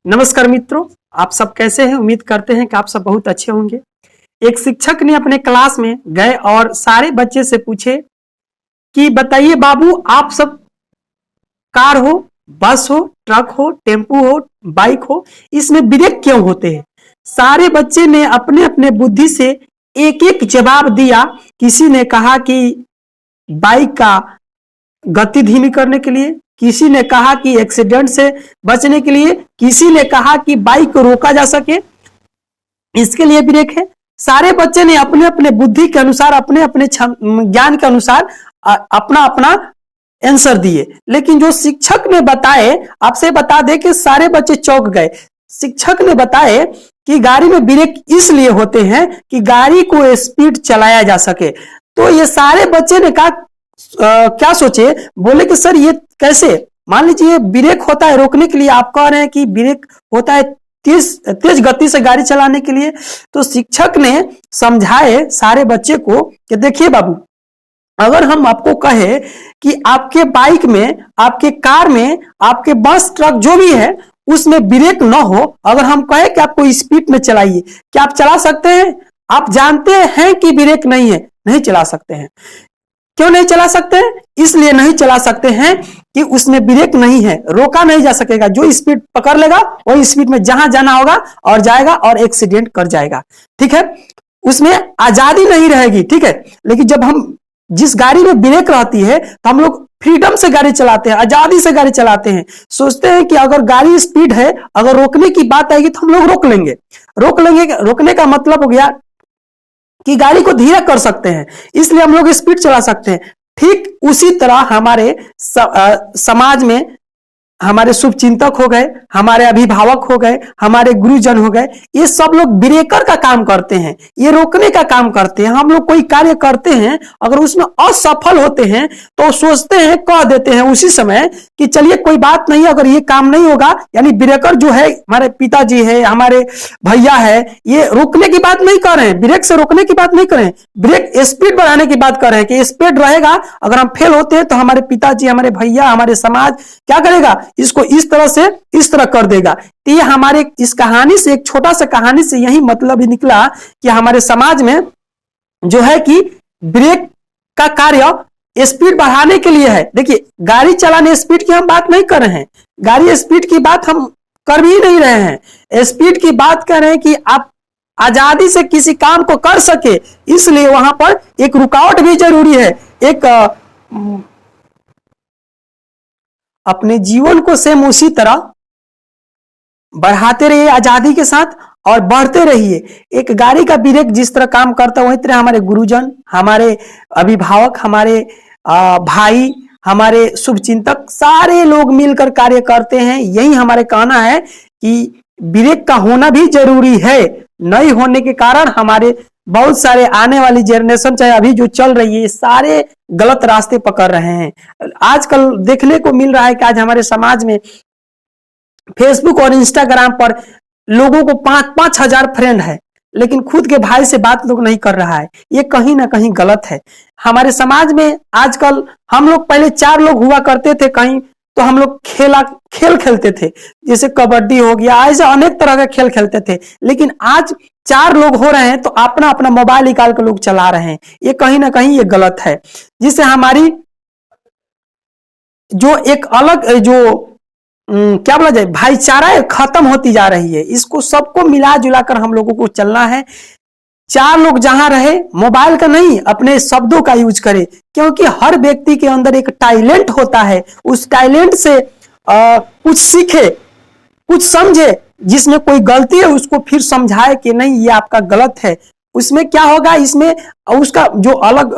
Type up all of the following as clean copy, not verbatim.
नमस्कार मित्रों, आप सब कैसे हैं। उम्मीद करते हैं कि आप सब बहुत अच्छे होंगे। एक शिक्षक ने अपने क्लास में गए और सारे बच्चे से पूछे कि बताइए बाबू, आप सब कार हो, बस हो, ट्रक हो, टेम्पू हो, बाइक हो, इसमें ब्रेक क्यों होते हैं। सारे बच्चे ने अपने अपने बुद्धि से एक एक जवाब दिया। किसी ने कहा कि बाइक का गति धीमी करने के लिए, किसी ने कहा कि एक्सीडेंट से बचने के लिए, किसी ने कहा कि बाइक को रोका जा सके इसके लिए ब्रेक है। सारे बच्चे ने अपने अपने बुद्धि के अनुसार, अपने अपने ज्ञान के अनुसार अपना अपना आंसर दिए। लेकिन जो शिक्षक ने बताए, आपसे बता दे कि सारे बच्चे चौंक गए। शिक्षक ने बताए कि गाड़ी में ब्रेक इसलिए होते हैं कि गाड़ी को स्पीड चलाया जा सके। तो ये सारे बच्चे ने कहा क्या सोचे, बोले कि सर ये कैसे। मान लीजिए ब्रेक होता है रोकने के लिए, आप कह रहे हैं कि ब्रेक होता है तेज गति से गाड़ी चलाने के लिए। तो शिक्षक ने समझाए सारे बच्चे को कि देखिए बाबू, अगर हम आपको कहे कि आपके बाइक में, आपके कार में, आपके बस ट्रक जो भी है उसमें ब्रेक न हो, अगर हम कहे कि आपको स्पीड में चलाइए, क्या आप चला सकते हैं। आप जानते हैं कि ब्रेक नहीं है, नहीं चला सकते हैं। क्यों नहीं चला सकते हैं, इसलिए नहीं चला सकते हैं कि उसमें ब्रेक नहीं है, रोका नहीं जा सकेगा। जो स्पीड पकड़ लेगा वही स्पीड में जहां जाना होगा और जाएगा और एक्सीडेंट कर जाएगा। ठीक है, उसमें आजादी नहीं रहेगी। ठीक है, लेकिन जब हम जिस गाड़ी में ब्रेक रहती है तो हम लोग फ्रीडम से गाड़ी चलाते हैं, आजादी से गाड़ी चलाते हैं। सोचते हैं कि अगर गाड़ी स्पीड है, अगर रोकने की बात आएगी तो हम लोग रोक लेंगे। रोकने का मतलब हो गया कि गाड़ी को धीरे कर सकते हैं, इसलिए हम लोग स्पीड चला सकते हैं। ठीक उसी तरह हमारे समाज में हमारे शुभचिंतक हो गए, हमारे अभिभावक हो गए, हमारे गुरुजन हो गए, ये सब लोग ब्रेकर का काम करते हैं, ये रोकने का काम करते हैं। हम लोग कोई कार्य करते हैं, अगर उसमें असफल होते हैं तो सोचते हैं, कह देते हैं उसी समय कि चलिए कोई बात नहीं, अगर ये काम नहीं होगा, यानी ब्रेकर जो है हमारे पिताजी है, हमारे भैया है, ये रोकने की बात नहीं कर रहे हैं, ब्रेक से रोकने की बात नहीं कर रहे हैं, ब्रेक स्पीड बढ़ाने की बात कर रहे हैं कि स्पीड रहेगा। अगर हम फेल होते हैं तो हमारे पिताजी, हमारे भैया, हमारे समाज क्या करेगा, इसको इस तरह से इस तरह कर देगा। तो ये हमारे इस कहानी से, एक छोटा सा कहानी से यही मतलब ही निकला कि हमारे समाज में जो है कि ब्रेक का कार्य स्पीड बढ़ाने के लिए है। देखिए, गाड़ी चलाने स्पीड की हम बात नहीं कर रहे हैं, गाड़ी स्पीड की बात हम कर भी नहीं रहे हैं। स्पीड की बात कर रहे हैं कि आप आजादी से किसी काम को कर सके, इसलिए वहां पर एक रुकावट भी जरूरी है। एक अपने जीवन को सेम उसी तरह बढ़ाते रहिए आजादी के साथ और बढ़ते रहिए। एक गाड़ी का ब्रेक जिस तरह काम करता है, वही तरह हमारे गुरुजन, हमारे अभिभावक, हमारे भाई, हमारे शुभचिंतक, सारे लोग मिलकर कार्य करते हैं। यही हमारे कहना है कि ब्रेक का होना भी जरूरी है। नहीं होने के कारण हमारे बहुत सारे आने वाली जनरेशन, चाहे अभी जो चल रही है, सारे गलत रास्ते पकड़ रहे हैं। आजकल देखने को मिल रहा है कि आज हमारे समाज में फेसबुक और इंस्टाग्राम पर लोगों को 5,000 फ्रेंड है, लेकिन खुद के भाई से बात लोग नहीं कर रहा है। ये कहीं ना कहीं गलत है। हमारे समाज में आजकल, हम लोग पहले 4 लोग हुआ करते थे कहीं, तो हम लोग खेल खेलते थे, जैसे कबड्डी हो गया, ऐसे अनेक तरह के खेल खेलते थे। लेकिन आज 4 लोग हो रहे हैं तो अपना अपना मोबाइल निकाल कर लोग चला रहे हैं। ये कहीं ना कहीं ये गलत है, जिससे हमारी जो एक अलग जो क्या बोला जाए, भाईचारा खत्म होती जा रही है। इसको सबको मिला जुला कर हम लोगों को चलना है। 4 लोग जहां रहे, मोबाइल का नहीं, अपने शब्दों का यूज करें, क्योंकि हर व्यक्ति के अंदर एक टैलेंट होता है। उस टैलेंट से कुछ सीखे, कुछ समझे, जिसमें कोई गलती है उसको फिर समझाए कि नहीं ये आपका गलत है। उसमें क्या होगा, इसमें उसका जो अलग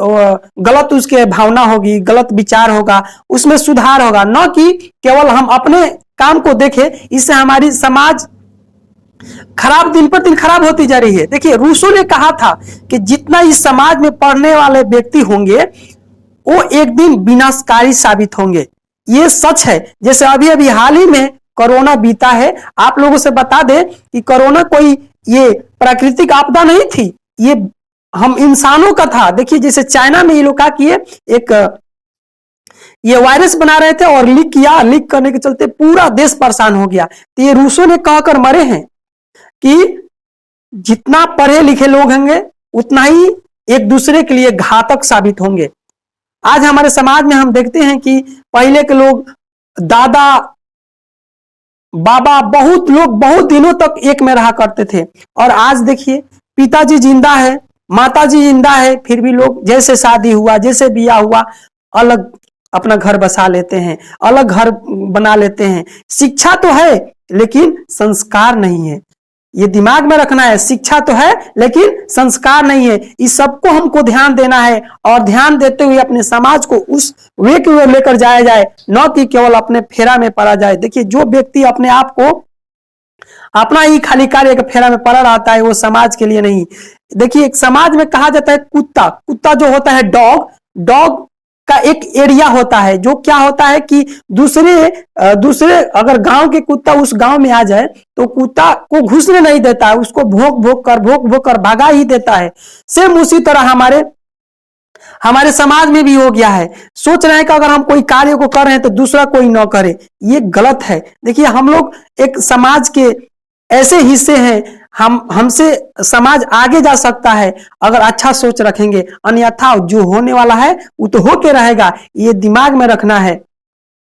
गलत उसके भावना होगी, गलत विचार होगा, उसमें सुधार होगा। न कि केवल हम अपने काम को देखें। इससे हमारी समाज खराब, दिन पर दिन खराब होती जा रही है। देखिए, रूसो ने कहा था कि जितना इस समाज में पढ़ने वाले व्यक्ति होंगे वो एक दिन विनाशकारी साबित होंगे। ये सच है। जैसे अभी अभी हाल ही में कोरोना बीता है, आप लोगों से बता दें कि कोरोना कोई ये प्राकृतिक आपदा नहीं थी, ये हम इंसानों का था। देखिए, जैसे चाइना में ये लोग क्या किए, एक ये वायरस बना रहे थे और लीक किया, लीक करने के चलते पूरा देश परेशान हो गया। तो ये रूसों ने कहकर मरे हैं कि जितना पढ़े लिखे लोग होंगे उतना ही एक दूसरे के लिए घातक साबित होंगे। आज हमारे समाज में हम देखते हैं कि पहले के लोग, दादा बाबा, बहुत लोग बहुत दिनों तक एक में रहा करते थे, और आज देखिए पिताजी जिंदा है, माताजी जिंदा है, फिर भी लोग जैसे शादी हुआ, जैसे बियाह हुआ, अलग अपना घर बसा लेते हैं, अलग घर बना लेते हैं। शिक्षा तो है लेकिन संस्कार नहीं है। ये दिमाग में रखना है, शिक्षा तो है लेकिन संस्कार नहीं है। इस सबको हमको ध्यान देना है, और ध्यान देते हुए अपने समाज को उस वे की ओर लेकर जाया जाए, न कि केवल अपने फेरा में पड़ा जाए। देखिए, जो व्यक्ति अपने आप को अपना ही खाली कार्य के फेरा में पड़ा रहता है, वो समाज के लिए नहीं। देखिए, एक समाज में कहा जाता है कुत्ता, कुत्ता जो होता है डॉग, डॉग का एक एरिया होता है, जो क्या होता है कि दूसरे अगर गांव के कुत्ता उस गांव में आ जाए तो कुत्ता को घुसने नहीं देता है, उसको भोंक भोंक कर भगा ही देता है। सेम उसी तरह हमारे समाज में भी हो गया है। सोच रहे हैं कि अगर हम कोई कार्य को कर रहे हैं तो दूसरा कोई न करे, ये गलत है। देखिए, हम लोग एक समाज के ऐसे हिस्से हैं, हमसे समाज आगे जा सकता है अगर अच्छा सोच रखेंगे, अन्यथा जो होने वाला है वो तो होके रहेगा। ये दिमाग में रखना है।